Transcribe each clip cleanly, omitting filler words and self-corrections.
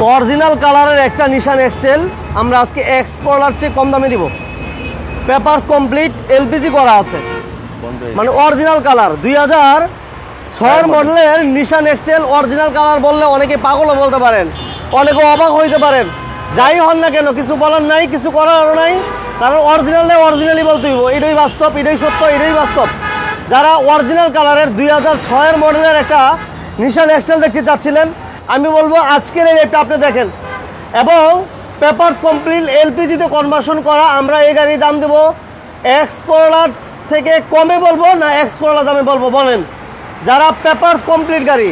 Original কালারের একটা নিশান এক্সটেল আমরা আজকে এক্সপ্লোরার চেয়ে কম দামে দিব। পেপারস কমপ্লিট, এলপিজি করা আছে, মানে অরিজিনাল কালার। 2006 মডেলের নিশান এক্সটেল অরিজিনাল কালার বললে অনেকে পাগলও বলতে পারেন, অনেকে অবাক হইতে পারেন। যাই হন না কেন, কিছু বলার নাই, কিছু করারও নাই, কারণ অরিজিনাল অরিজিনালই বলতে হইব। এটাই বাস্তব, এটাই সত্য, এটাই বাস্তব। যারা অরিজিনাল কালারের 2006 মডেলের একটা নিশান এক্সটেল দেখতে চাচ্ছিলেন, আমি বলবো আজকের এই রেটটা আপনি দেখেন। এবং পেপারস কমপ্লিট এলপিজিতে কনভার্সন করা। আমরা এই গাড়ির দাম দেবো এক্স করোলার থেকে কমে বলবো না এক্স করোলা দামে বলবো বলেন? যারা পেপারস কমপ্লিট গাড়ি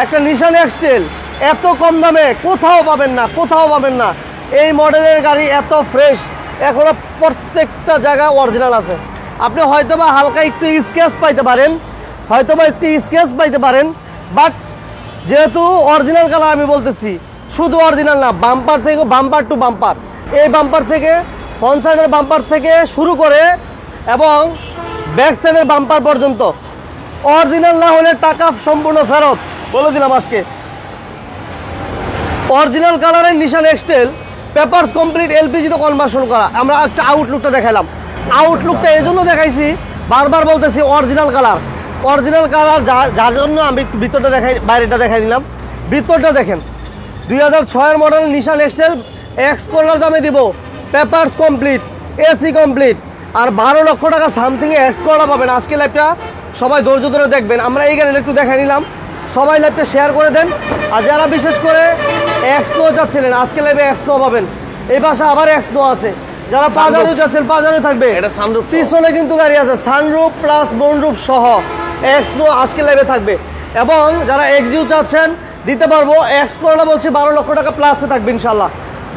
একটা নিশান এক্সটেল এত কম দামে কোথাও পাবেন না, কোথাও পাবেন না। এই মডেলের গাড়ি এত ফ্রেশ, এখনো প্রত্যেকটা জায়গায় অরিজিনাল আছে। আপনি হয়তোবা হালকা একটু স্কেচ পাইতে পারেন, হয়তোবা একটু স্কেচ পাইতে পারেন, বাট যেহেতু অরিজিনাল কালার আমি বলতেছি, শুধু অরিজিনাল না, বাম্পার থেকে বাম্পার টু বাম্পার, এই বাম্পার থেকে ফ্রন্ট সাইডের বাম্পার থেকে শুরু করে এবং ব্যাক সাইডের বাম্পার পর্যন্ত অরিজিনাল না হলে টাকা সম্পূর্ণ ফেরত বলে দিলাম আজকে। অরিজিনাল কালারের নিশান এক্সটেল পেপারস কমপ্লিট এলপিজিতে কনভার্সন করা। আমরা একটা আউটলুকটা দেখালাম। আউটলুকটা এই জন্য দেখাইছি, বারবার বলতেছি অরিজিনাল কালার, অরিজিনাল কালার, যার জন্য আমি ভিতরটা দেখাই, বাইরেটা দেখাই দিলাম। ভিতরটা দেখেন, 2006 মডেল নিশান এক্সটেল এক্স করোলার দামে দিব, পেপারস কমপ্লিট, এসি কমপ্লিট, আর 12 লক্ষ টাকা সামথিংয়ে এক্স করোলা পাবেন। আজকে লাইভটা সবাই ধৈর্য ধরে দেখবেন। আমরা এই গাড়িটা একটু দেখাই নিলাম, সবাই লাইভটা শেয়ার করে দেন। আর যারা বিশেষ করে এক্স নো চাচ্ছিলেন, আজকে লাইভে এক্স নো পাবেন। এই পাশে আবার এক্স নো আছে। যারা পাজারো চাচ্ছেন, পাজারো থাকবে। পিছনে কিন্তু গাড়ি আছে সানরুফ প্লাস মুনরুফ সহ এক্স নো আজকে লাইভে থাকবে। এবং যারা এক্সইউ চাচ্ছেন দিতে পারবো। এক্স করোলা বলছি 12 লক্ষ টাকা প্লাসে থাকবে ইনশাল্লাহ,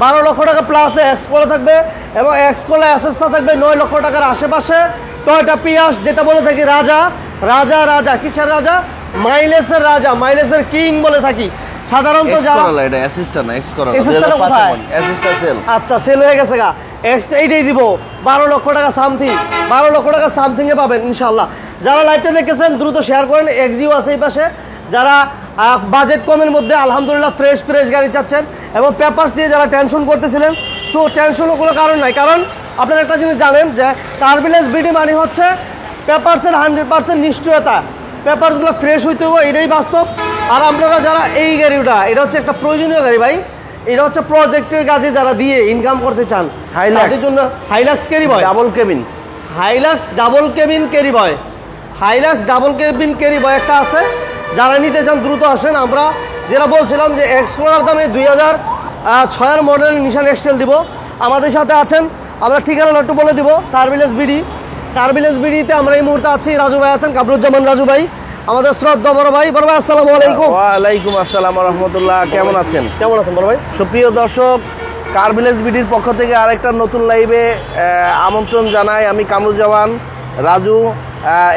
12 লক্ষ টাকা প্লাসে এক্স করোলা থাকবে। এবং এক্স করোলা অ্যাসেসটা থাকবে 9 লক্ষ টাকার আশেপাশে। টয়োটা পিয়াস, যেটা বলে থাকি রাজা, রাজা রাজা কিসের রাজা? মাইলেজের রাজা, মাইলেজের কিং বলে থাকি সাধারণত। আচ্ছা, সেল হয়ে গেছে গা, এইটাই দিব 12 লক্ষ টাকা সামথিং, 12 লক্ষ টাকা সামথিং এ পাবেন ইনশাল্লাহ। যারা লাইভটা দেখেছেন দ্রুত শেয়ার করেন। এক্সইউ আছে এই পাশে। যারা বাজেট কমের মধ্যে আলহামদুলিল্লাহ ফ্রেশ ফ্রেশ গাড়ি চাচ্ছেন এবং পেপারস দিয়ে যারা টেনশন করতেছিলেন, সো টেনশনও কোনো কারণ নাই। কারণ আপনারা একটা জিনিস জানেন যে টার্বুলেন্স বিডি মানে হচ্ছে পেপারসের 100% নিশ্চয়তা। পেপারসগুলো ফ্রেশ হইতে হবে, এটাই বাস্তব। আর আপনারা যারা এই গাড়িটা, এটা হচ্ছে একটা প্রয়োজনীয় গাড়ি ভাই, এটা হচ্ছে প্রজেক্টের কাজে যারা দিয়ে ইনকাম করতে চান, তাদের জন্য Hilux Carryboy double cabin, Hilux double cabin Carryboy, Hilux double cabin Carryboy একটা আছে। যারা নিতে চান দ্রুত আসেন। আমরা যেটা বলছিলাম যে এক্সপ্লোরার দামে 2006 মডেল নিশান এক্সটেল দিব। আমাদের সাথে আছেন, আমরা ঠিকানা একটু বলে দিব, টার্বুলেন্স বিডি। টার্বুলেন্স বিডিতে আমরা এই মুহূর্তে আছি। রাজু ভাই আছেন, কামরুজ্জামান রাজু ভাই, আমাদের শ্রদ্ধা বড় ভাই। বড় ভাই আসসালামু আলাইকুম। ওয়ালাইকুম আসসালাম ওয়া রাহমাতুল্লাহ। কেমন আছেন? কেমন আছেন বড় ভাই? সুপ্রিয় দর্শক, টার্বুলেন্স বিডির পক্ষ থেকে আরেকটা নতুন লাইভে আমন্ত্রণ জানাই। আমি কামরুজ্জামান রাজু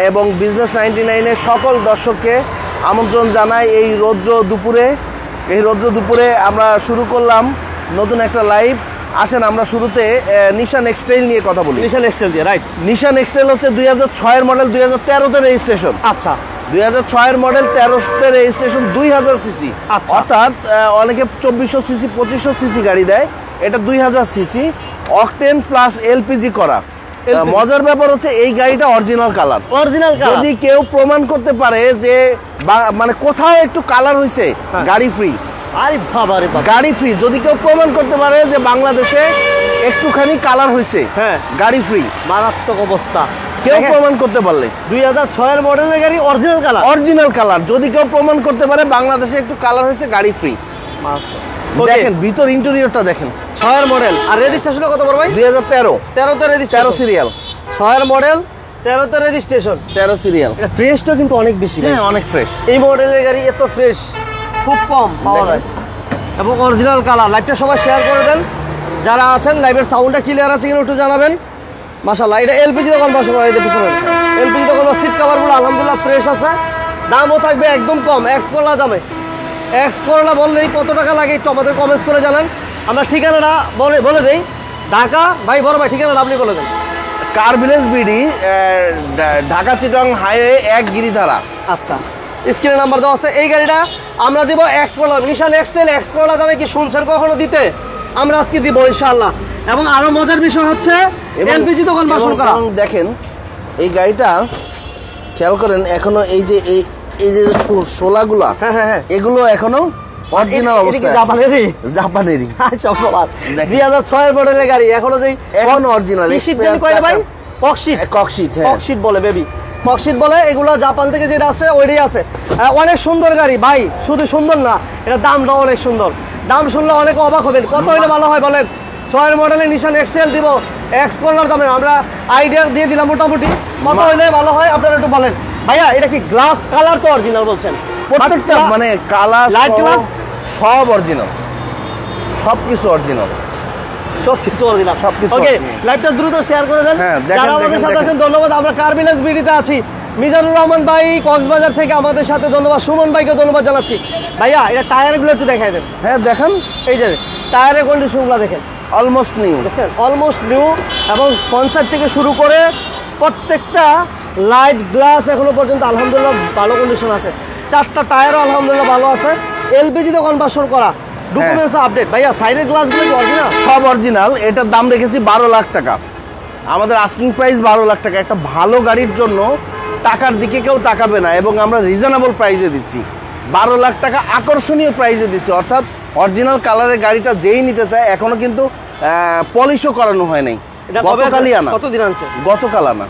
এবং বিজনেস 99-এর সকল দর্শককে আমন্ত্রণ জানাই এই রৌদ্র দুপুরে আমরা শুরু করলাম নতুন একটা লাইভ। আসেন আমরা শুরুতে নিশান এক্সটেল নিয়ে কথা বলি। নিশান এক্সটেল দিয়ে, রাইট। নিশান এক্সটেল হচ্ছে 2006 মডেল, 2013-তে রেজিস্ট্রেশন। আচ্ছা, 2006 মডেল, 1300-তে রেজিস্ট্রেশন, 2000 সিসি। অর্থাৎ অনেকে 2400 সিসি 2500 সিসি গাড়ি দেয়, এটা 2000 সিসি, অকটেন প্লাস এলপিজি করা। মজার ব্যাপার হচ্ছে এই গাড়িটা অরিজিনাল কালার। অরিজিনাল কালার যদি কেউ প্রমাণ করতে পারে যে মানে কোথাও একটু কালার হয়েছে, গাড়ি ফ্রি। আরে বাবা রে বাবা, গাড়ি ফ্রি। যদি কেউ প্রমাণ করতে পারে যে বাংলাদেশে একটুখানি কালার হয়েছে, হ্যাঁ, গাড়ি ফ্রি। মারাত্মক অবস্থা কেউ প্রমাণ করতে পারলে। 2006 মডেলের গাড়ি অরিজিনাল কালার, অরিজিনাল কালার যদি কেউ প্রমাণ করতে পারে বাংলাদেশে একটু কালার হয়েছে, গাড়ি ফ্রি। দেখেন ভিতর ইন্টেরিয়রটা দেখেন। 6 মডেল। আর রেজিস্ট্রেশন কত বড় ভাই? 2013। 13তে রেজিস্ট্রেশন, 13 সিরিয়াল। 6 মডেল, 13তে রেজিস্ট্রেশন, 13 সিরিয়াল। এটা ফ্রেশটা কিন্তু অনেক বেশি। হ্যাঁ, অনেক ফ্রেশ। এই মডেলের গাড়ি এত ফ্রেশ খুব কম পাওয়া যায় এবং অরিজিনাল কালার। লাইভটা সবাই শেয়ার করে দেন। যারা আছেন লাইভের সাউন্ডটা ক্লিয়ার আছে কিনা একটু জানাবেন। মাশাআল্লাহ, এটা এলপিজি দোকান কনভার্সন করা, এটা পিছনে এলপিজি দোকান। সিট কভারগুলো আলহামদুলিল্লাহ ফ্রেশ আছে। দামও থাকবে একদম কম, এক্স করোলা দামে। এক্স করোলা বললেই কত টাকা লাগে একটু আমাদের কমেন্টস করে জানান। আমরা ঠিকানাটা বলে দেই। ঢাকা ভাই, বড় ভাই ঠিকানাটা আপনি বলে দেন। Turbulence BD, Dhaka Chittagong highway 1 Giridhara. আচ্ছা, স্ক্রিনে নাম্বার দেওয়া আছে। এই গাড়িটা আমরা দিব এক্সপ্লোরার, নিশান এক্সটেল এক্সপ্লোরার দামে কি শুনছেন কখনো দিতে? আমরা আজকে দিব ইনশাআল্লাহ। এবং আরো মজার বিষয় হচ্ছে এলপিজি তো কনভার্সন করা। দেখেন এই গাড়িটা খেয়াল করেন, এখনো এই যে শোলাগুলা, এগুলো এখনো অরিজিনাল অবস্থায় আছে, জাপানেরই। আচ্ছা বাবা, 2006 এর মডেলের গাড়ি এখনো এখনো অরিজিনাল। ভাই ককশিট বলে বেবি, ককশিট বলে। এগুলো জাপান থেকে যেটা আছে ওইটাই আছে। অনেক সুন্দর গাড়ি ভাই, শুধু সুন্দর না, এটা দামটাও অনেক সুন্দর। দাম শুনলে অনেকে অবাক হবেন। কত হইলে ভালো হয় বলেন? 6 এর মডেলের নিশান এক্সটেল দিব এক্সপ্লোরার দামে। আমরা আইডিয়া দিয়ে দিলাম মোটামুটি। কত হইলে ভালো হয় আপনারা একটু বলেন। ভাইয়া এটা কি গ্লাস কালার তো অরিজিনাল বলছেন? প্রত্যেকটা মানে কালার লাইট গ্লাস সব অরিজিনাল, সবকিছু অরিজিনাল, সবকিছু অরিজিনাল, সবকিছু। ওকে, লাইভটা দ্রুত শেয়ার করে দেন। যারা আমাদের সাথে আছেন ধন্যবাদ। আমরা কার ভিলেজ বিডিতে আছি। মিজানুর রহমান ভাই কক্সবাজার থেকে আমাদের সাথে ধন্যবাদ। সুমন ভাইকে ধন্যবাদ জানাচ্ছি। ভাইয়া এটা টায়ারগুলো একটু দেখাই দেন। হ্যাঁ দেখেন, এই যে টায়ারের কন্ডিশনগুলো দেখেন, অলমোস্ট নিউ, দেখছেন অলমোস্ট নিউ। এবং কনসার্ট থেকে শুরু করে প্রত্যেকটা লাইট গ্লাস এখনো পর্যন্ত আলহামদুলিল্লাহ ভালো কন্ডিশন আছে। 4টা টায়ারও আলহামদুলিল্লাহ ভালো আছে। এলপিজিতে কনভার্সন করা, ডকুমেন্টস আপডেট। ভাইয়া সাইডের গ্লাসগুলো কি অরিজিনাল? সব অরিজিনাল। এটার দাম রেখেছি 12 লাখ টাকা। আমাদের আস্কিং প্রাইস 12 লাখ টাকা। একটা ভালো গাড়ির জন্য টাকার দিকে কেউ তাকাবে না, এবং আমরা রিজনেবল প্রাইসে দিচ্ছি। 12 লাখ টাকা আকর্ষণীয় প্রাইসে দিচ্ছি। অর্থাৎ অরিজিনাল কালারের গাড়িটা যেই নিতে চায়, এখনো কিন্তু পলিশও করানো হয় নাই। গতকালই আনা। কতদিন আনছে? গতকাল আনা।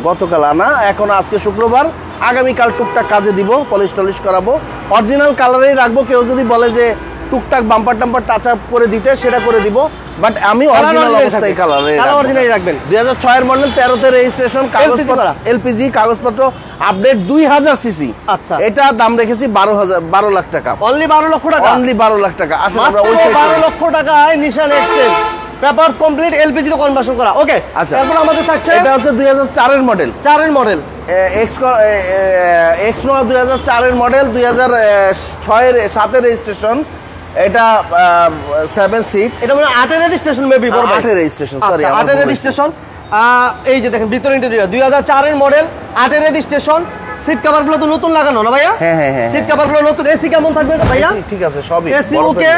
গতকাল আনা। এখন আজকে শুক্রবার, আগামীকাল টুকটাক কাজে দিব, পলিশ টলিশ করাবো। অরিজিনাল কালারেই রাখবো। কেউ যদি বলে যে টুকটাক বাম্পার টাম্পার টাচ আপ করে দিতে, সেটা করে দিব। বাট আমি অরিজিনাল অবস্থায় কালারে রাখবেন। 2006 এর মডেল, 13তে রেজিস্ট্রেশন, কাগজপত্র এলপিজি, কাগজপত্র আপডেট, 2000 সিসি। আচ্ছা, এটা দাম রেখেছি 12 লাখ টাকা। অনলি 12 লক্ষ টাকা। অনলি 12 লাখ টাকা। আসলে আমরা ওই 12 লক্ষ টাকায় নিশান এক্সটেল পেপারস কমপ্লিট, এলপিজি তে কনভার্সন করা। ওকে, আচ্ছা, তারপর আমাদের থাকছে এটা হচ্ছে 2004 এর মডেল। 4 এর মডেল এক্সপ্লোরার 2004 এর মডেল, 2006 এর 7 এর রেজিস্ট্রেশন। এটা 7 সিট। এটা মানে 8 এর রেজিস্ট্রেশন মেবি, 8 এর রেজিস্ট্রেশন, সরি 8 এর রেজিস্ট্রেশন। এই যে দেখেন ভিতর ইন্টেরিয়র 2004 এর মডেল, 8 এর রেজিস্ট্রেশন। সিট কভার গুলো তো নতুন লাগানো না ভাইয়া? হ্যাঁ, সিট কভার গুলো নতুন। এসি কেমন থাকবে ভাইয়া? ঠিক আছে, সবই এসি ওকে।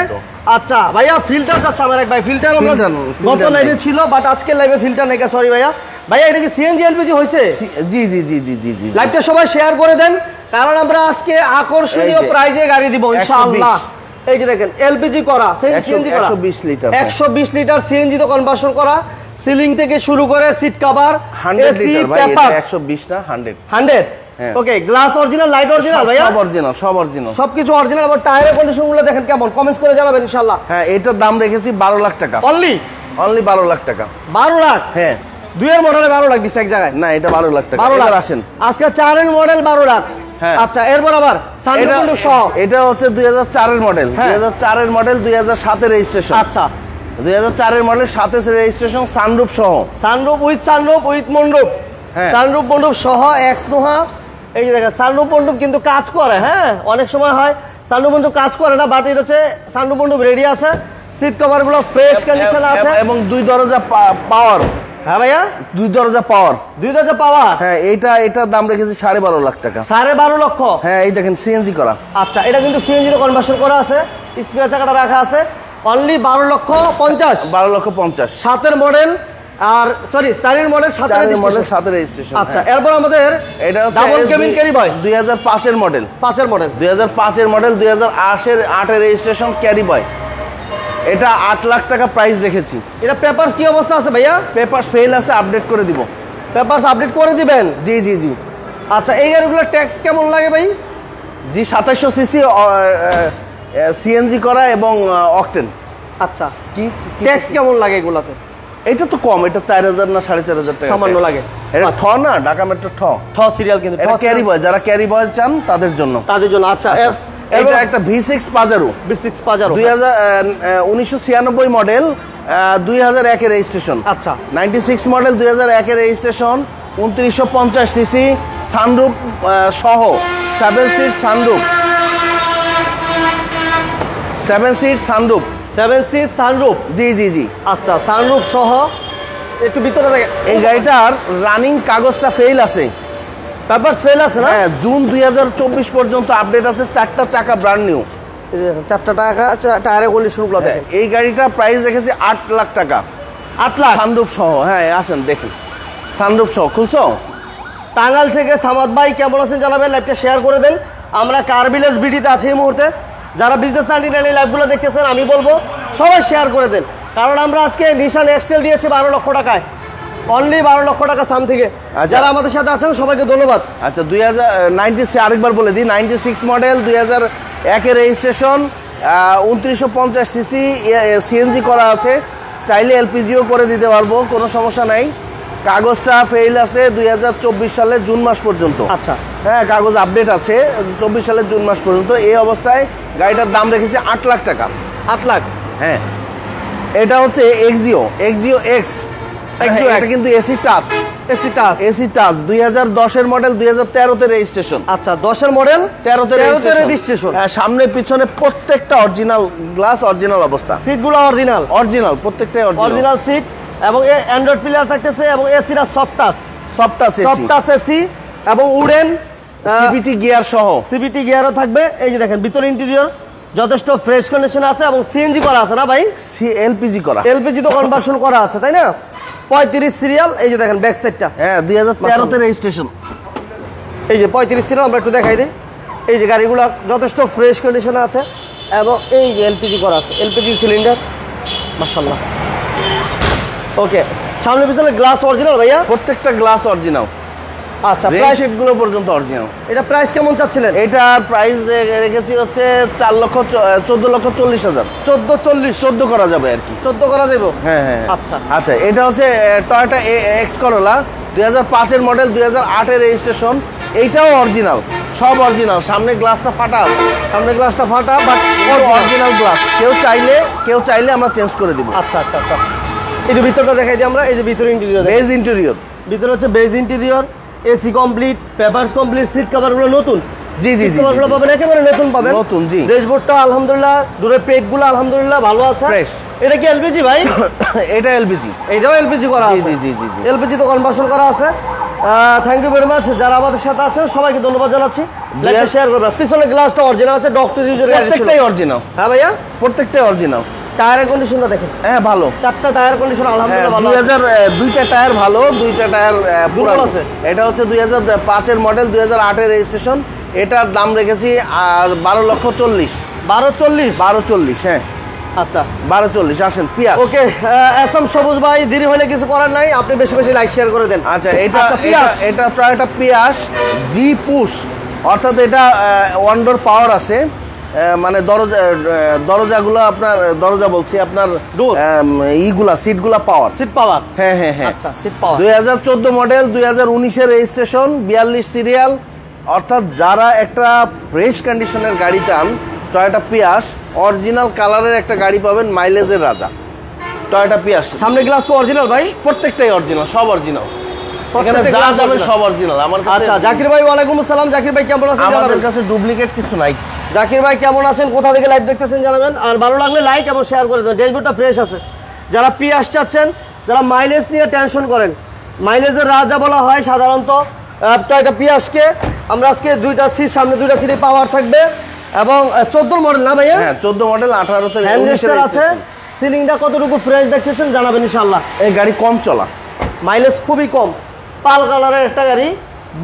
আচ্ছা ভাইয়া, ফিল্টার যাচ্ছে আমার এক ভাই। ফিল্টার গত লাইভে ছিল, বাট আজকে লাইভে ফিল্টার নেই, সরি ভাইয়া। ভাইয়া এটা কি সিএনজি এলপিজি হইছে? জি। লাইভটা সবাই শেয়ার করে দেন, কারণ আমরা আজকে আকর্ষণীয় প্রাইজে গাড়ি দিব ইনশাআল্লাহ। এই যে দেখেন এলপিজি করা, সিএনজি করা, 120 লিটার, 120 লিটার সিএনজি তো কনভার্সন করা। সিলিং থেকে শুরু করে সিট কভার, 100 লিটার ভাই। এটা 120 না, 100। ওকে, গ্লাস অরিজিনাল, লাইট অরিজিনাল ভাইয়া, সব অরিজিনাল, সবকিছু অরিজিনাল। আর টায়ারের কন্ডিশন গুলো দেখেন কেমন, কমেন্টস করে জানাবেন ইনশাআল্লাহ। হ্যাঁ, এটার দাম রেখেছি 12 লাখ টাকা। অনলি 12 লাখ টাকা। 12 লাখ? হ্যাঁ, 2 এর মডেলে 12 লাখ দিছে এক জায়গায়। না, এটা 12 লাখ টাকা। 12 লাখ আসেন আজকে 4 এর মডেল 12 লাখ। আচ্ছা, এরপর আবার সানরুফ সহ। এটা হচ্ছে 2004 এর মডেল, 2004 এর মডেল, 2007 এর রেজিস্ট্রেশন। আচ্ছা, 2004 এর মডেল, 7 এর রেজিস্ট্রেশন, সানরুফ সহ। সানরুফ উইথ মন্ডপ। সানরুফ মন্ডপ সহ এক্স নোহা। এই যে দেখেন সানরুফ মন্ডপ কিন্তু কাজ করে। হ্যাঁ, অনেক সময় হয় সানরুফ মন্ডপ কাজ করে না, বাট এটা হচ্ছে সানরুফ মন্ডপ রেডি আছে। সিট কভার গুলো ফ্রেশ কন্ডিশন আছে, এবং 2 দরজা পাওয়ার। হ্যাঁ ভাইয়া, 2 দরজা পাওয়ার, 2 দরজা পাওয়ার। হ্যাঁ, এটা দাম রেখেছি 12.5 লাখ টাকা। 12.5 লক্ষ। হ্যাঁ, এই দেখেন সিএনজি করা। আচ্ছা, এটা কিন্তু সিএনজি তে কনভার্সন করা আছে, স্পেয়ার চাকাটা রাখা আছে। অনলি 12 লক্ষ 50। 12 লক্ষ 50। 7 এর মডেল, আর সরি 4 এর মডেল, 7 এর রেজিস্ট্রেশন। আচ্ছা, এরপর আমাদের এটা হচ্ছে ডাবল কেবিন ক্যারি বয়, 2005 এর মডেল। 5 এর মডেল, 2005 এর মডেল, 2008 এর রেজিস্ট্রেশন, ক্যারি বয়। এটা 8 লাখ টাকা প্রাইস রেখেছি। এটা পেপারস কি অবস্থা আছে ভাইয়া? পেপারস ফেল আছে, আপডেট করে দিব। পেপারস আপডেট করে দিবেন? জি। আচ্ছা, এই গাড়িগুলোর ট্যাক্স কেমন লাগে ভাই? জি, 2700 সিসি, সিএনজি করা এবং অকটেন। আচ্ছা, কি ট্যাক্স কেমন লাগে এগুলাতে? এটা তো কম, এটা 4000 না 4500 টাকা সামান্য লাগে। এটা ঠ না, ঢাকা মেট্রো ঠ সিরিয়াল, কিন্তু এটা ক্যারি বয়, যারা ক্যারি বয় চান তাদের জন্য। আচ্ছা, এটা একটা V6 পাজারো, 1996 মডেল, 2001 এর রেজিস্ট্রেশন। আচ্ছা, 96 মডেল, 2001 এর রেজিস্ট্রেশন, 2950 সিসি, সানরুফ সহ, 7 seat sunroof, 7 seat sunroof, 7 seat sunroof. জি। আচ্ছা, সানরুফ সহ। একটু ভিতরে দেখেন, এই গাড়িটার রানিং কাগজটা ফেল আছে। পেপারস ফেল আছে না? হ্যাঁ, জুন 2024 পর্যন্ত আপডেট আছে, 4টা চাকা ব্র্যান্ড নিউ। এই যে দেখেন, 4টা টাকা টায়ারের কন্ডিশনগুলো দেখেন। এই গাড়িটার প্রাইস রেখেছি 8 লাখ টাকা, 8 লাখ সানরুফ সহ। হ্যাঁ আসেন দেখেন, সানরুফ সহ। খুলছো? টাঙ্গাইল থেকে সামাদ ভাই কেমন আছেন জানাবেন, লাইভটা শেয়ার করে দেন। আমরা কার ভিলেজ বিডিতে আছি এই মুহূর্তে। যারা বিজনেস 99 এই লাইভগুলো দেখতেছেন আমি বলবো সবাই শেয়ার করে দেন, কারণ আমরা আজকে নিশান এক্সটেল দিয়েছি 12 লক্ষ টাকায়, অনলি 12 লক্ষ টাকা সাম থেকে। যারা আমাদের সাথে আছেন সবাইকে ধন্যবাদ। আচ্ছা 2096, আরেকবার বলে দিই, 96 মডেল, 2001 এর রেজিস্ট্রেশন, 2950 সিসি, সিএনজি করা আছে। চাইলে এলপিজিও করে দিতে পারবো, কোনো সমস্যা নাই। কাগজটা ফেল আছে 2024 সালের জুন মাস পর্যন্ত। আচ্ছা হ্যাঁ, কাগজ আপডেট আছে 24 সালের জুন মাস পর্যন্ত। এই অবস্থায় গাড়িটার দাম রেখেছি 8 লাখ টাকা। 8 লাখ। হ্যাঁ, এটা হচ্ছে এক্সিও এক্স। এটা কিন্তু এসি টাচ, এসি টাচ 2010 এর মডেল, 2013 তে রেজিস্ট্রেশন। আচ্ছা 10 এর মডেল, 13 তে রেজিস্ট্রেশন। হ্যাঁ, সামনে পিছনে প্রত্যেকটা অরিজিনাল গ্লাস, অরিজিনাল অবস্থা। সিটগুলো অরিজিনাল, প্রত্যেকটাই অরিজিনাল সিট, এবং অ্যান্ড্রয়েড প্লেয়ার থাকতেছে, এবং এসিটা সফট টাচ এসি এবং উডেন সিবিটি গিয়ার সহ, সিবিটি গিয়ারও থাকবে। এই যে দেখেন ভিতর ইন্টেরিয়র যথেষ্ট ফ্রেশ কন্ডিশন আছে, এবং সিএনজি করা আছে না ভাই? এলপিজি করা, এলপিজি তো কনভার্সন করা আছে তাই না? 35 সিরিয়াল। এই যে দেখেন ব্যাক সাইডটা, হ্যাঁ 2013 তে রেজিস্ট্রেশন। এই যে 35 সিরিয়াল, আমরা একটু দেখাই দিই। এই যে গাড়িগুলো যথেষ্ট ফ্রেশ কন্ডিশনে আছে, এবং এই যে এলপিজি করা আছে, এলপিজি সিলিন্ডার, মাশাআল্লাহ। ওকে, সামনে পিছনে গ্লাস অরিজিনাল ভাইয়া? প্রত্যেকটা গ্লাস অরিজিনাল। আচ্ছা, প্রাইস গুলো পর্যন্ত অরিজিনাল। এটা প্রাইস কেমন চাচ্ছিলেন? এটার প্রাইস রেখেছি হচ্ছে 14,40,000। 14 করা যাবে আর কি, 14 করা যাবে। হ্যাঁ হ্যাঁ। আচ্ছা আচ্ছা, এটা হচ্ছে টয়োটা এক্স করোলা, 2005 এর মডেল, 2008 এর রেজিস্ট্রেশন। এইটাও অরিজিনাল, সব অরিজিনাল। সামনে গ্লাসটা ফাটা আছে, সামনে গ্লাসটা ফাটা, বাট অরিজিনাল গ্লাস। কেউ চাইলে আমরা চেঞ্জ করে দিব। আচ্ছা আচ্ছা আচ্ছা, এই যে ভিতরটা দেখাই দিই আমরা। এই যে ভিতরে ইন্টেরিয়র, বেজ ইন্টেরিয়র, ভিতরে হচ্ছে beige interior, AC complete, papers complete, seat কভারগুলো নতুন। জি জি জি, কভারগুলো পাবেন একেবারে নতুন পাবেন, নতুন। জি, ড্যাশবোর্ডটা আলহামদুলিল্লাহ, দূরের পেটগুলো আলহামদুলিল্লাহ ভালো আছে, ফ্রেশ। এটা কি এলপিজি ভাই? এটা এলপিজি, এটাও এলপিজি করা আছে। জি জি জি জি, এলপিজি তো কনভার্সন করা আছে। Thank you very much. যারা আমাদের সাথে আছেন সবাইকে ধন্যবাদ জানাচ্ছি। লাইকটা শেয়ার করবেন। পিছনে গ্লাসটা অরিজিনাল আছে, ডক্টর ইউজার, প্রত্যেকটাই অরিজিনাল। হ্যাঁ ভাইয়া, প্রত্যেকটাই অরিজিনাল। টায়ারের কন্ডিশনটা দেখেন। হ্যাঁ ভালো, 4টা টায়ার কন্ডিশন আলহামদুলিল্লাহ ভালো আছে। 2টা টায়ার ভালো, 2টা টায়ার পুরানো আছে। এটা হচ্ছে 2005 এর মডেল, 2008 এর রেজিস্ট্রেশন। এটার দাম রেখেছি 12,40,000। 12,40,000, হ্যাঁ। আচ্ছা 12,40,000। আসেন পিয়াস। ওকে, এসএম সবুজ ভাই, দেরি হলে কিছু করার নাই, আপনি বেশি বেশি লাইক শেয়ার করে দেন। আচ্ছা, এটা টয়োটা পিয়াস জি পুশ, অর্থাৎ এটা ওয়ান্ডার পাওয়ার আছে। মানে দরজাগুলো আপনার, দরজা বলছি আপনার, ইগুলা সিটগুলা পাওয়ার, সিট পাওয়ার। হ্যাঁ হ্যাঁ হ্যাঁ। আচ্ছা, সিট পাওয়ার। 2014 মডেল, 2019 এর রেজিস্ট্রেশন, 42 সিরিয়াল। অর্থাৎ যারা একটা ফ্রেশ কন্ডিশনের গাড়ি চান, টয়োটা পিয়াস অরিজিনাল কালারের একটা গাড়ি পাবেন, মাইলেজের রাজা টয়োটা পিয়াস। সামনে গ্লাস তো অরিজিনাল ভাই? প্রত্যেকটাই অরিজিনাল, সব অরিজিনাল। এখানে যা যাবেন সব অরিজিনাল আমার কাছে। আচ্ছা, জাকির ভাই ওয়ালাইকুম আসসালাম। জাকির ভাই কেমন আছেন? আমাদের কাছে ডুপ্লিকেট কিছু নাই। জাকির ভাই কেমন আছেন, কোথা থেকে লাইভ দেখতেছেন জানাবেন, আর ভালো লাগলে লাইক এবং শেয়ার করে দেবেন। ড্যাশবোর্ডটা ফ্রেশ আছে। যারা পিয়াস চাচ্ছেন, যারা মাইলেজ নিয়ে টেনশন করেন, মাইলেজের রাজা বলা হয় সাধারণত টয়োটা পিয়াসকে। আমরা আজকে 2টা সিট, সামনে 2টা সিটে পাওয়ার থাকবে, এবং 14 মডেল না ভাইয়া? হ্যাঁ 14 মডেল, 18 তে হ্যান্ডরেস্টার আছে। সিলিংটা কতটুকু ফ্রেশ দেখতেছেন জানাবেন ইনশাআল্লাহ। এই গাড়ি কম চলা, মাইলেজ খুবই কম, পাল কালারের একটা গাড়ি,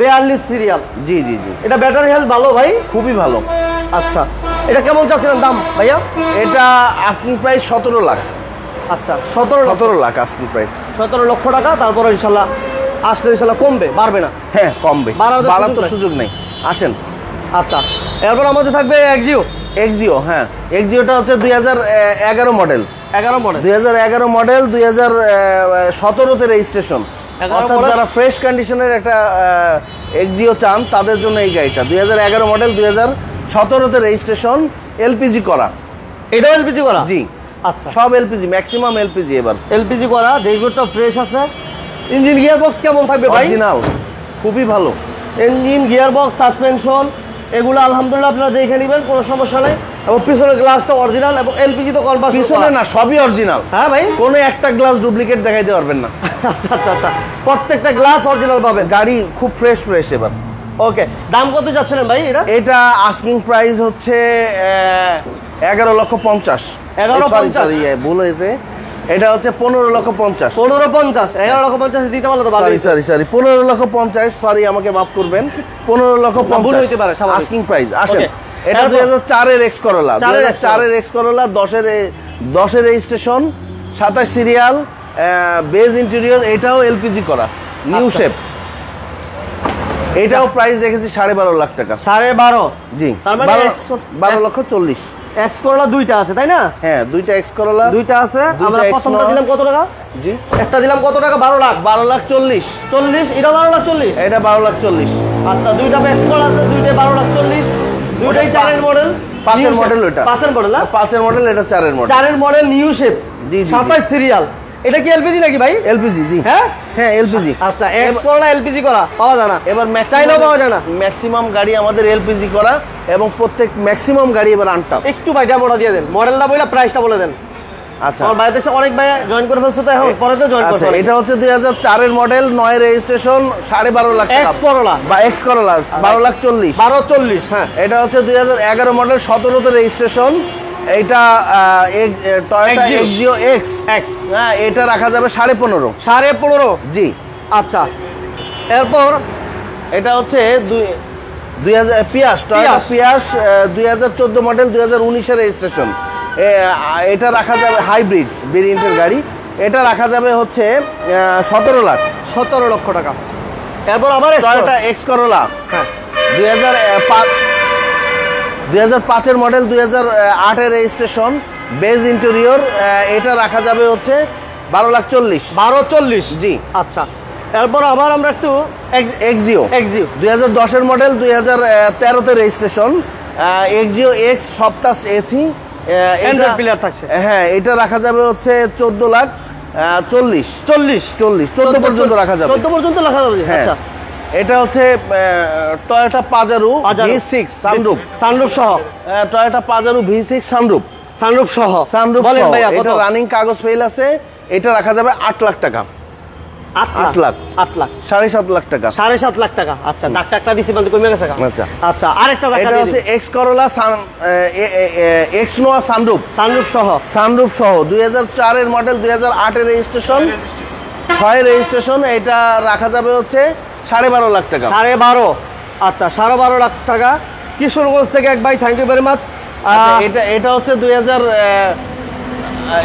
42 সিরিয়াল। জি জি জি, এটা ব্যাটারি হেলথ ভালো ভাই? খুবই ভালো। আচ্ছা, এটা কেমন চাচ্ছিলেন দাম ভাইয়া? এটা আস্কিং প্রাইস 17 লাখ। আচ্ছা 17 লাখ আস্কিং প্রাইস, 17 লক্ষ টাকা। তারপরে ইনশাল্লাহ আসলে ইনশাল্লাহ কমবে, বাড়বে না। হ্যাঁ কমবে, বাড়ার তো সুযোগ সুযোগ নেই। আসেন। আচ্ছা, এরপর আমাদের থাকবে এক্সিও। হ্যাঁ, এক্সিওটা হচ্ছে 2011 মডেল, 2011 মডেল, 2017 তে রেজিস্ট্রেশন। অর্থাৎ যারা ফ্রেশ কন্ডিশনের একটা এক্সিও চান তাদের জন্য এই গাড়িটা। 2011 মডেল, 2017 তে রেজিস্ট্রেশন, এলপিজি করা। এটাও এলপিজি করা? জি। আচ্ছা, সব এলপিজি, ম্যাক্সিমাম এলপিজি। এবার এলপিজি করা, ড্যাশবোর্ডটা ফ্রেশ আছে। ইঞ্জিন গিয়ার বক্স কেমন থাকবে ভাই? অরিজিনাল, খুবই ভালো। ইঞ্জিন, গিয়ার বক্স, সাসপেনশন এগুলো আলহামদুলিল্লাহ আপনারা দেখে নেবেন, কোনো সমস্যা নেই। এবং পিছনের গ্লাসটা অরিজিনাল, এবং এলপিজি তো কনভার্সন। পিছনে না, সবই অরিজিনাল। হ্যাঁ ভাই, কোনো একটা গ্লাস ডুপ্লিকেট দেখাইতে পারবেন না। আচ্ছা আচ্ছা আচ্ছা, প্রত্যেকটা গ্লাস অরিজিনাল পাবেন। গাড়ি খুব ফ্রেশ এবার। ওকে, দাম কত যাচ্ছিলেন ভাই এটা? এটা আস্কিং প্রাইস হচ্ছে 11,50,000। 11,50,000 ভুল হয়েছে, এটা হচ্ছে 15,50,000। 15,50,000 11,50,000 দিতে পারলে তো ভালো। সরি 15,50,000, সরি আমাকে মাফ করবেন, 15,50,000 ভুল হইতে পারে, স্বাভাবিক। Asking price. আসেন, Okay, এটা তারপর? 2004 এর এক্স করোলা, 2004 এর এক্স করোলা, 10 এর রেজিস্ট্রেশন, 27 সিরিয়াল, বেজ ইন্টেরিয়র, এটাও এলপিজি করা, নিউ আচ্ছা। শেপ। এটাও প্রাইস রেখেছি 12.5 লাখ টাকা। 12.5? জি, তার মানে 12,40,000। এক্স করলা দুইটা আছে তাই না? হ্যাঁ, দুইটা এক্স করোলা, দুইটা আছে। দুইটা আমরা X প্রথমটা Nova। দিলাম কত টাকা? জি, একটা দিলাম কত টাকা? 12 লাখ। 12,40,000। 40, এটা 12,40,000। এটা 12,40,000। আচ্ছা, দুইটা এক্স করলা আছে, দুইটাই 12,40,000, দুইটাই 4 মডেল। 5 মডেল ওটা। 5 মডেল না? 5 মডেল, এটা 4 মডেল। 4 মডেল নিউ শেপ, জি, জি, 27 সিরিয়াল। এটা কি এলপিজি নাকি ভাই? এলপিজি, জি। হ্যাঁ হ্যাঁ, এলপিজি। আচ্ছা, এক্স করলা এলপিজি করা পাওয়া যায় না, এবার চাইলেও পাওয়া যায় না। ম্যাক্সিমাম গাড়ি আমাদের এলপিজি করা, এবং প্রত্যেক ম্যাক্সিমাম গাড়ি এবার আনটাপ। একটু ভাইটা বলে দিয়ে দেন, মডেলটা বলে প্রাইসটা বলে দেন। আচ্ছা, আমার বাইরে দেশে অনেক ভাই জয়েন করে ফেলছে, তো এখন পরে তো জয়েন আচ্ছা, করতে এটা হচ্ছে 2004 এর মডেল, 9 রেজিস্ট্রেশন, 12.5 লাখ টাকা। এক্স করলা বা এক্স করোলা 12,40,000। 12,40,000। হ্যাঁ, এটা হচ্ছে 2011 মডেল, 17 তে রেজিস্ট্রেশন। এইটা Toyota Exio। Axio x. X হ্যাঁ, এটা রাখা যাবে 15.5। 15.5। জি। আচ্ছা, এরপর এটা হচ্ছে 2000 পিয়াস, টয়োটা পিয়াস 2014 মডেল, 2019 এর রেজিস্ট্রেশন। এটা রাখা যাবে হাইব্রিড ভেরিয়েন্টের গাড়ি, এটা রাখা যাবে হচ্ছে 17 লাখ। 17 লক্ষ টাকা। এরপর আবার টয়োটা এক্স করোলা, হ্যাঁ, 2005 এর মডেল, 2008 এর রেজিস্ট্রেশন, বেজ ইন্টেরিয়র, এটা রাখা যাবে হচ্ছে 12,40,000। 12,40,000। জি। আচ্ছা, এরপর আবার আমরা একটু এক্সিও এক্সিও 2010 এর মডেল, 2013 তে রেজিস্ট্রেশন, এক্সিও এক্স সফটাস এসি, অ্যান্ড্রয়েড প্লেয়ার থাকছে। হ্যাঁ, এটা রাখা যাবে হচ্ছে 14,40,000। 14 পর্যন্ত রাখা যাবে। 14 পর্যন্ত রাখা যাবে। হ্যাঁ। আচ্ছা, এটা হচ্ছে Toyota Pajero V6 sunroof, sunroof সহ। Toyota Pajero V6 sunroof, sunroof সহ। সানরুফ বলেন সহ। ভাইয়া কত? এটা রানিং কাগজ ফেল আছে, এটা রাখা যাবে 8 লাখ টাকা। 8 লাখ। 7.5 লাখ টাকা। 7.5 লাখ টাকা। আচ্ছা, ডাকটা একটা দিছি মানে কমে গেছে। আচ্ছা। আচ্ছা, আরেকটা এটা দেখা হচ্ছে এক্স করোলা এক্স নোয়া সানরুফ, সানরুফ সহ। 2004 এর মডেল, 2008 এর রেজিস্ট্রেশন, 6 এর রেজিস্ট্রেশন। এটা রাখা যাবে হচ্ছে 12.5 লাখ টাকা। 12.5। আচ্ছা, 12.5 লাখ টাকা। কিশোরগঞ্জ থেকে এক ভাই, থ্যাংক ইউ ভেরি মাচ। এটা হচ্ছে 2000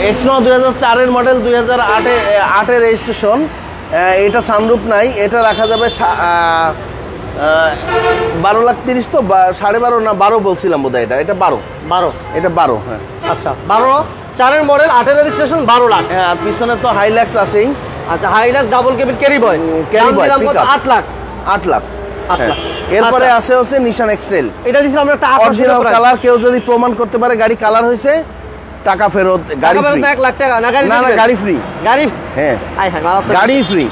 এক্স নোয়া 2004 এর মডেল, 2008 এর রেজিস্ট্রেশন। এটা সানরুফ নাই, এটা রাখা যাবে 12,30,000 তো 12.5 না 12 বলছিলাম বোধহয়। এটা 12। এটা 12। হ্যাঁ, আচ্ছা, 12, 4 এর মডেল, 8 এর রেজিস্ট্রেশন, 12 লাখ। হ্যাঁ, আর পিছনে তো হাইল্যাক্স আছেই। আচ্ছা, হাইলাক্স ডাবল কেবিন ক্যারি বয়, ক্যারি বয়, দিলাম কত? pickup। 8 লাখ। 8 লাখ। 8 হ্যাঁ। লাখ। এরপরে আচ্ছা, আছে হচ্ছে নিশান এক্সটেল, এটা দিছিলাম আমরা একটা অরিজিনাল কালার। কেউ যদি প্রমাণ করতে পারে গাড়ি কালার হয়েছে, টাকা ফেরত, গাড়ি ফ্রি। 1 লাখ টাকা না? গাড়ি না, গাড়ি ফ্রি। গাড়ি। হ্যাঁ, আই হ্যাঁ, মারাত্মক। গাড়ি ফ্রি।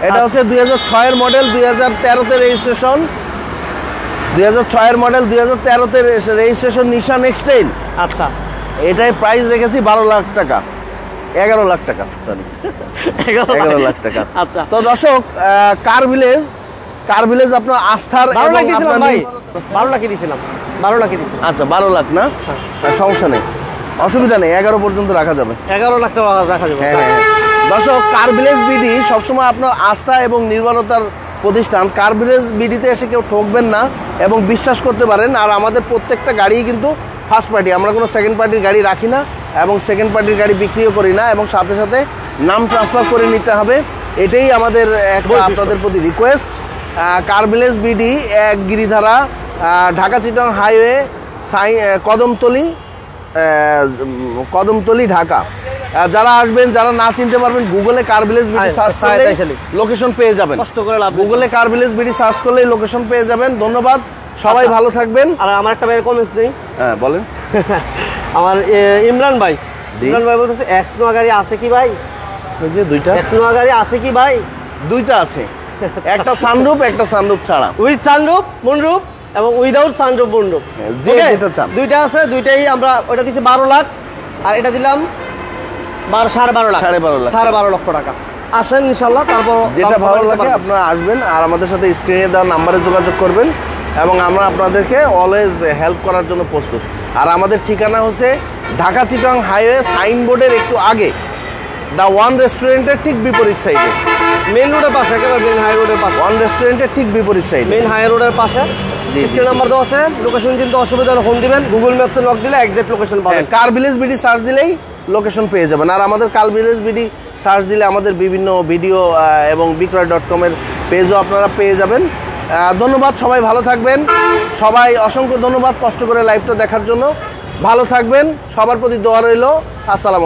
এটা হচ্ছে 2006 এর মডেল, 2013 তে রেজিস্ট্রেশন, 2006 এর মডেল, 2013 তে রেজিস্ট্রেশন, নিশান এক্সটেল। আচ্ছা, এটাই প্রাইস রেখেছি 12 লাখ টাকা, 11 লাখ টাকা, সরি 11 লাখ টাকা। আচ্ছা, তো দর্শক, কার ভিলেজ আপনার আস্থার 12 লাখ এবং দিছিলাম আপনার ভাই, 12 লাখই দিছিলাম, 12 লাখই দিছিলাম। আচ্ছা, 12 লাখ না? সমস্যা নেই, অসুবিধা নেই, 11 পর্যন্ত রাখা যাবে। 11 লাখ টাকা রাখা যাবে। হ্যাঁ, হ্যাঁ। দর্শক, কার ভিলেজ বিডি সবসময় আপনার আস্থা এবং নির্ভরতার প্রতিষ্ঠান। কার ভিলেজ বিডিতে এসে কেউ ঠকবেন না এবং বিশ্বাস করতে পারেন। আর আমাদের প্রত্যেকটা গাড়ি কিন্তু ফার্স্ট পার্টি, আমরা কোনো সেকেন্ড পার্টির গাড়ি রাখি না এবং সেকেন্ড পার্টির গাড়ি বিক্রিও করি না, এবং সাথে সাথে নাম ট্রান্সফার করে নিতে হবে, এটাই আমাদের একটা আপনাদের প্রতি রিকোয়েস্ট। কার ভিলেজ বিডি, এক গিরিধারা, ঢাকা চিটাগং হাইওয়ে, কদমতলি, ঢাকা। যারা আসবেন, যারা না চিনতে পারবেন, গুগলে কার ভিলেজ বিডি সার্চ করলে লোকেশন পেয়ে যাবেন। কষ্ট করে লাভ, গুগলে কার ভিলেজ বিডি সার্চ করলেই লোকেশন পেয়ে যাবেন। ধন্যবাদ, সবাই ভালো থাকবেন। আর আমার একটা ভাইয়ের কমেন্টস নেই। হ্যাঁ, বলেন। আমার ইমরান ভাই, ইমরান ভাই বলতেছে এক্স নোয়া গাড়ি আছে কি ভাই? যে দুইটা এক্স নোয়া গাড়ি আছে কি ভাই? দুইটা আছে, একটা সানরুফ, একটা সানরুফ ছাড়া। উইথ সানরুফ, মুনরুফ, এবং উইদাউট সানরুফ, মুনরুফ, যে যেটা চান। দুইটা আছে, দুইটাই আমরা ওটা দিছি 12 লাখ, আর এটা দিলাম 12.5 লাখ, 12.5 লাখ, 12.5 লক্ষ টাকা। আসেন ইনশাল্লাহ, তারপর যেটা ভালো লাগে আপনারা আসবেন আর আমাদের সাথে স্ক্রিনে দেওয়া নাম্বারে যোগাযোগ করবেন এবং আমরা আপনাদেরকে অলওয়েজ হেল্প করার জন্য প্রস্তুত। আর আমাদের ঠিকানা হচ্ছে ঢাকা চিটাগং হাইওয়ে সাইনবোর্ডের একটু আগে, দ্য ওয়ান রেস্টুরেন্টের ঠিক বিপরীত সাইডে, মেইন রোডের পাশে, একেবারে মেইন হাই রোডের পাশে, ওয়ান রেস্টুরেন্টের ঠিক বিপরীত সাইডে, মেইন হাই রোডের পাশে। স্ক্রিন নাম্বার দেওয়া আছে, লোকেশন চিনতে অসুবিধা হলে ফোন দিবেন, গুগল ম্যাপসে লক দিলে এক্সাক্ট লোকেশন পাবেন। কার ভিলেজ বিডি সার্চ দিলেই লোকেশন পেয়ে যাবেন। আর আমাদের কার ভিলেজ বিডি সার্চ দিলে আমাদের বিভিন্ন ভিডিও এবং বিক্রয়.com এর পেজও আপনারা পেয়ে যাবেন। ধন্যবাদ, সবাই ভালো থাকবেন। সবাই অসংখ্য ধন্যবাদ কষ্ট করে লাইভটা দেখার জন্য। ভালো থাকবেন, সবার প্রতি দোয়া রইল। আসসালামু